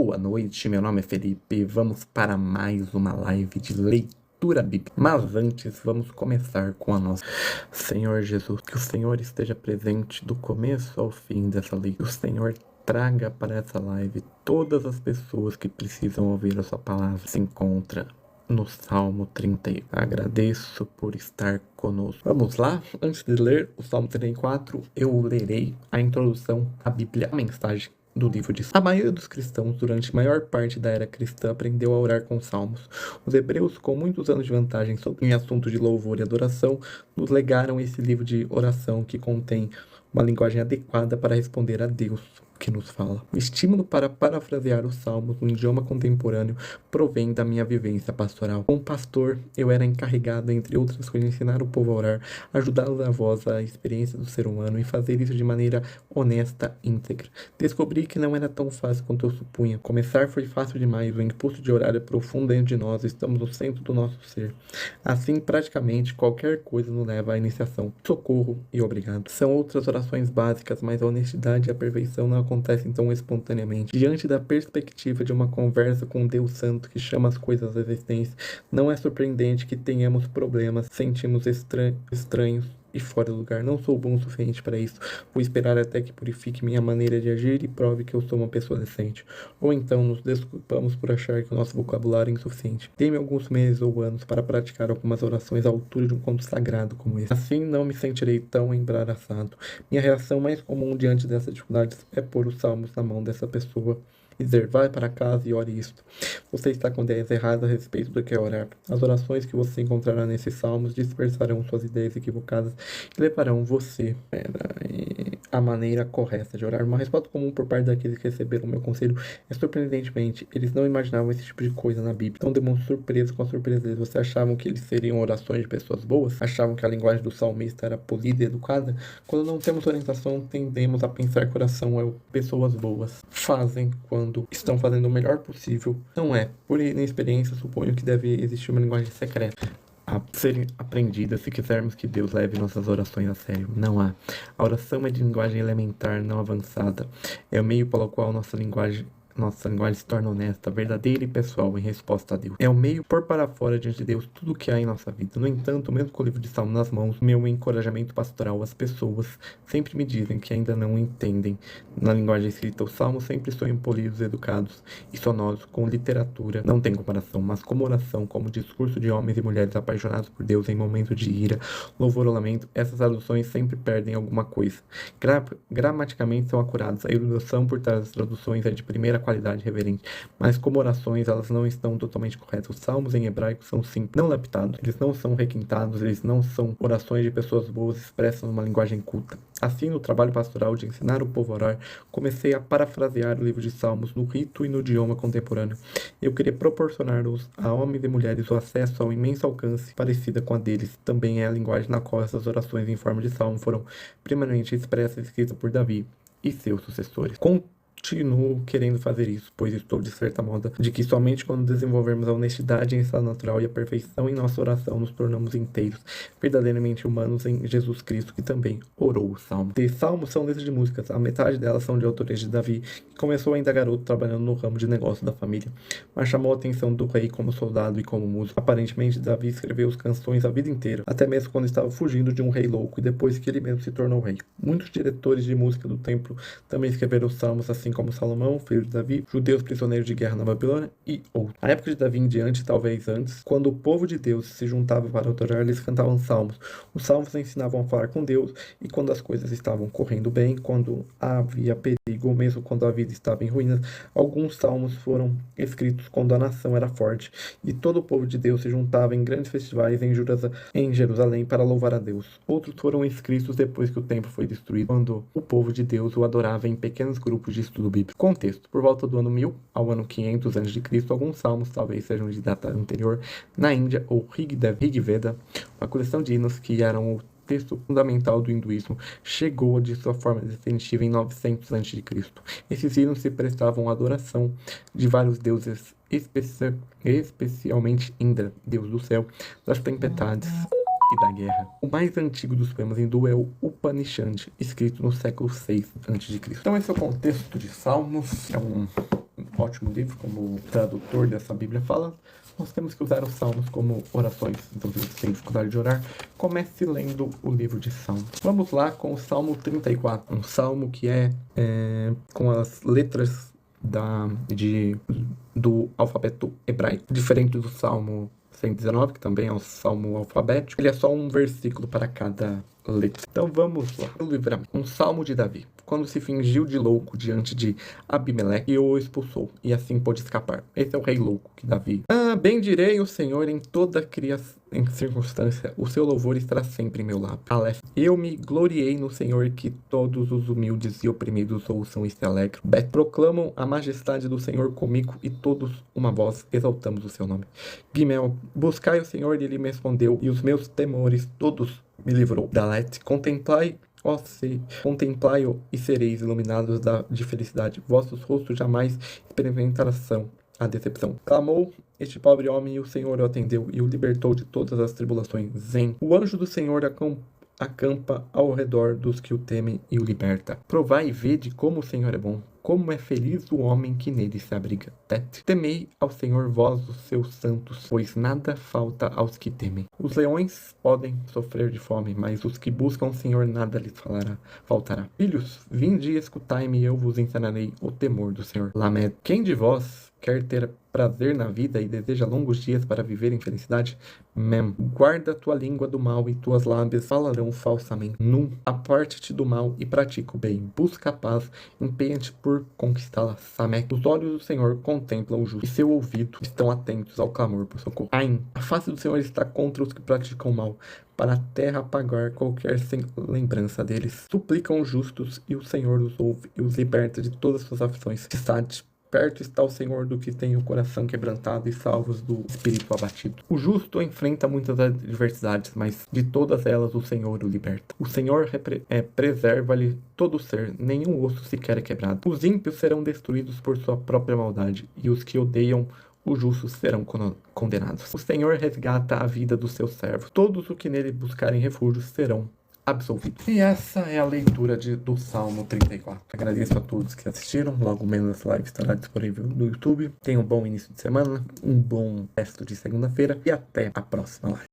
Boa noite, meu nome é Felipe. Vamos para mais uma live de leitura bíblica. Mas antes, vamos começar com a nossa. Senhor Jesus, que o Senhor esteja presente do começo ao fim dessa leitura. Que o Senhor traga para essa live todas as pessoas que precisam ouvir a sua palavra. Se encontra no Salmo 31. Agradeço por estar conosco. Vamos lá? Antes de ler o Salmo 34, eu lerei a introdução à Bíblia, a mensagem do livro de Salmos. A maioria dos cristãos, durante a maior parte da era cristã, aprendeu a orar com salmos. Os hebreus, com muitos anos de vantagem em assuntos de louvor e adoração, nos legaram esse livro de oração que contém uma linguagem adequada para responder a Deus que nos fala. O estímulo para parafrasear os salmos no idioma contemporâneo provém da minha vivência pastoral. Como pastor, eu era encarregado, entre outras coisas, de ensinar o povo a orar, ajudá-los a voz à experiência do ser humano e fazer isso de maneira honesta e íntegra. Descobri que não era tão fácil quanto eu supunha. Começar foi fácil demais, o impulso de orar é profundo dentro de nós, estamos no centro do nosso ser. Assim, praticamente qualquer coisa nos leva à iniciação. Socorro e obrigado. São outras orações básicas, mas a honestidade e a perfeição não acontecem tão espontaneamente. Diante da perspectiva de uma conversa com Deus Santo que chama as coisas à existência, não é surpreendente que tenhamos problemas, sentimos estranhos e fora do lugar. Não sou bom o suficiente para isso. Vou esperar até que purifique minha maneira de agir e prove que eu sou uma pessoa decente. Ou então nos desculpamos por achar que o nosso vocabulário é insuficiente. Dê-me alguns meses ou anos para praticar algumas orações à altura de um conto sagrado como esse. Assim não me sentirei tão embaraçado. Minha reação mais comum diante dessas dificuldades é pôr os salmos na mão dessa pessoa e dizer, vai para casa e ore isto. Você está com ideias erradas a respeito do que é orar. As orações que você encontrará nesses salmos dispersarão suas ideias equivocadas e levarão você a maneira correta de orar. Uma resposta comum por parte daqueles que receberam o meu conselho é, surpreendentemente, eles não imaginavam esse tipo de coisa na Bíblia. Então demonstrou surpresa com a surpresa deles. Você achavam que eles seriam orações de pessoas boas? Achavam que a linguagem do salmista era polida e educada? Quando não temos orientação, tendemos a pensar que oração é pessoas boas fazem quando estão fazendo o melhor possível. Não é. Por inexperiência, suponho que deve existir uma linguagem secreta a ser aprendida se quisermos que Deus leve nossas orações a sério. Não há. A oração é de linguagem elementar, não avançada. É o meio pelo qual nossa linguagem se torna honesta, verdadeira e pessoal em resposta a Deus. É o meio por para fora diante de Deus tudo o que há em nossa vida. No entanto, mesmo com o livro de Salmos nas mãos, meu encorajamento pastoral, as pessoas sempre me dizem que ainda não entendem. Na linguagem escrita, os salmos sempre são polidos, educados e sonoros, com literatura, não tem comparação, mas como oração, como discurso de homens e mulheres apaixonados por Deus em momentos de ira, louvor ou lamento, essas traduções sempre perdem alguma coisa. Gramaticamente são acuradas, a erudição por trás das traduções é de primeira qualidade reverente, mas como orações elas não estão totalmente corretas. Os salmos em hebraico são simples, não lapitados, eles não são requintados, eles não são orações de pessoas boas expressas numa linguagem culta. Assim, no trabalho pastoral de ensinar o povo a orar, comecei a parafrasear o livro de Salmos no rito e no idioma contemporâneo. Eu queria proporcionar a homens e mulheres o acesso ao imenso alcance parecida com a deles. Também é a linguagem na qual essas orações em forma de salmo foram primeiramente expressas e escritas por Davi e seus sucessores. Continuo querendo fazer isso, pois estou de certa moda de que somente quando desenvolvermos a honestidade em estado natural e a perfeição em nossa oração nos tornamos inteiros, verdadeiramente humanos em Jesus Cristo, que também orou o salmo. Os salmos são letras de músicas, a metade delas são de autoria de Davi, que começou ainda garoto trabalhando no ramo de negócio da família, mas chamou a atenção do rei como soldado e como músico. Aparentemente, Davi escreveu as canções a vida inteira, até mesmo quando estava fugindo de um rei louco e depois que ele mesmo se tornou rei. Muitos diretores de música do templo também escreveram salmos, assim como Salomão, filho de Davi, judeus prisioneiros de guerra na Babilônia e outros. Na época de Davi em diante, talvez antes, quando o povo de Deus se juntava para adorar, eles cantavam salmos. Os salmos ensinavam a falar com Deus e quando as coisas estavam correndo bem, quando havia perigo, ou mesmo quando a vida estava em ruínas, alguns salmos foram escritos quando a nação era forte e todo o povo de Deus se juntava em grandes festivais em Jerusalém para louvar a Deus. Outros foram escritos depois que o templo foi destruído, quando o povo de Deus o adorava em pequenos grupos de estudo bíblico. Contexto: por volta do ano 1000 ao ano 500 a.C., alguns salmos, talvez sejam de data anterior, na Índia, ou Rig Veda, uma coleção de hinos que eram o texto fundamental do hinduísmo, chegou de sua forma definitiva em 900 a.C. Esses hinos se prestavam à adoração de vários deuses, especialmente Indra, deus do céu, das tempestades e da guerra. O mais antigo dos poemas hindu é o Upanishad, escrito no século VI a.C. Então esse é o contexto de Salmos, é um ótimo livro, como o tradutor dessa Bíblia fala. Nós temos que usar os salmos como orações. Então, se você tem dificuldade de orar, comece lendo o livro de Salmos. Vamos lá com o Salmo 34, um salmo que é com as letras do alfabeto hebraico, diferente do Salmo 119, que também é um salmo alfabético. Ele é só um versículo para cada letra. Então vamos lá. O livramento. Um salmo de Davi. Quando se fingiu de louco diante de Abimeleque e o expulsou, e assim pôde escapar. Esse é o rei louco que Davi. Bendirei o Senhor em toda em circunstância, o seu louvor estará sempre em meu lábio. Aleph. Eu me gloriei no Senhor, que todos os humildes e oprimidos ouçam e se alegram. Bet. Proclamam a majestade do Senhor comigo, e todos, uma voz, exaltamos o seu nome. Gimel. Buscai o Senhor, e ele me respondeu, e os meus temores todos me livrou. Dalet. Contemplai-o e sereis iluminados de felicidade. Vossos rostos jamais experimentarão a decepção. Clamou este pobre homem, e o Senhor o atendeu e o libertou de todas as tribulações. Zen. O anjo do Senhor acampa ao redor dos que o temem e o liberta. Provai e vede como o Senhor é bom, como é feliz o homem que nele se abriga. Tet. Temei ao Senhor, vós, os seus santos, pois nada falta aos que temem. Os leões podem sofrer de fome, mas os que buscam o Senhor nada lhes faltará. Filhos, vinde e escutai-me, e eu vos ensinarei o temor do Senhor. Lamed. Quem de vós quer ter prazer na vida e deseja longos dias para viver em felicidade? Mem. Guarda tua língua do mal, e tuas lábias falarão falsamente. Num. Aparte-te do mal e pratica o bem. Busca a paz, empenha-te por conquistá-la. Samek. Os olhos do Senhor contemplam o justo, e seu ouvido estão atentos ao clamor por socorro. Ain. A face do Senhor está contra os que praticam o mal, para a terra apagar qualquer lembrança deles. Suplicam os justos, e o Senhor os ouve e os liberta de todas suas aflições. Sade. Perto está o Senhor do que tem o coração quebrantado e salvos do espírito abatido. O justo enfrenta muitas adversidades, mas de todas elas o Senhor o liberta. O Senhor preserva-lhe todo o ser, nenhum osso sequer é quebrado. Os ímpios serão destruídos por sua própria maldade, e os que odeiam os justos serão condenados. O Senhor resgata a vida dos seus servos. Todos os que nele buscarem refúgio serão absolvido. E essa é a leitura do Salmo 34. Agradeço a todos que assistiram. Logo menos essa live estará disponível no YouTube. Tenham um bom início de semana, um bom resto de segunda-feira e até a próxima live.